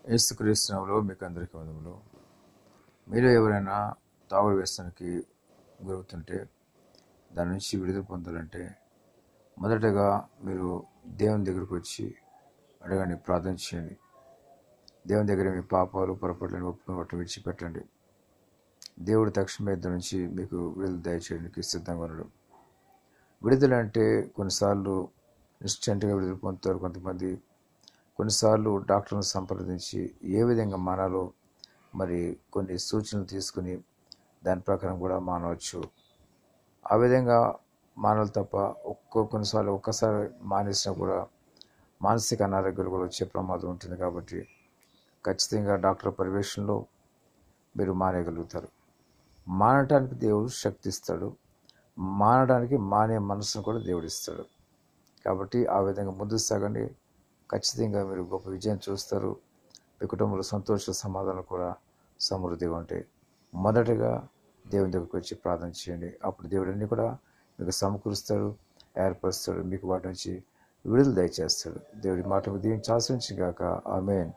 యేసుక్రీస్తు నామములో మీకు అందరికీ వందనములు. మీరు ఎవరైనా తాగుడు వ్యసనానికి గురవుతుంటే దాని నుంచి విడుదల పొందాలంటే మొదటగా మీరు దేవుని దగ్గరకు వచ్చి అడగండి, ప్రార్థన చేయండి. దేవుని దగ్గర మీ పాపాలు పొరపాట్లను ఒప్పుకొని వాటిని విడిచిపెట్టండి. దేవుడు తక్షణమే దాని నుంచి మీకు విడుదల దయచేయడానికి సిద్ధంగా ఉన్నాడు. విడుదల అంటే కొన్నిసార్లు ఇన్స్టెంట్గా విడుదల పొందుతారు కొంతమంది. కొన్నిసార్లు డాక్టర్ను సంప్రదించి ఏ విధంగా మానాలో మరి కొన్ని సూచనలు తీసుకుని దాని ప్రకారం కూడా మానవచ్చు. ఆ విధంగా మానాలి తప్ప కొన్నిసార్లు ఒక్కసారి మానేసినా కూడా మానసిక అనారోగ్యాలు కూడా వచ్చే ప్రమాదం ఉంటుంది. కాబట్టి ఖచ్చితంగా డాక్టర్ పర్యవేక్షణలో మీరు మానేయగలుగుతారు. మానటానికి దేవుడు శక్తి ఇస్తాడు, మానడానికి మానే మనసును కూడా దేవుడు ఇస్తాడు. కాబట్టి ఆ విధంగా ముందుకు సాగండి. ఖచ్చితంగా మీరు గొప్ప విజయం చూస్తారు. మీ కుటుంబంలో సంతోష సమాధానం కూడా సమృద్ధిగా ఉంటాయి. మొదటగా దేవుని దగ్గరికి వచ్చి ప్రార్థన చేయండి. అప్పుడు దేవుడు అన్ని కూడా మీకు సమకూరుస్తాడు, ఏర్పరుస్తాడు, మీకు వాటి నుంచి విడుదల దయచేస్తాడు. దేవుడి మాట దీవించి ఆశ్రయించుగాక. ఆమేన్.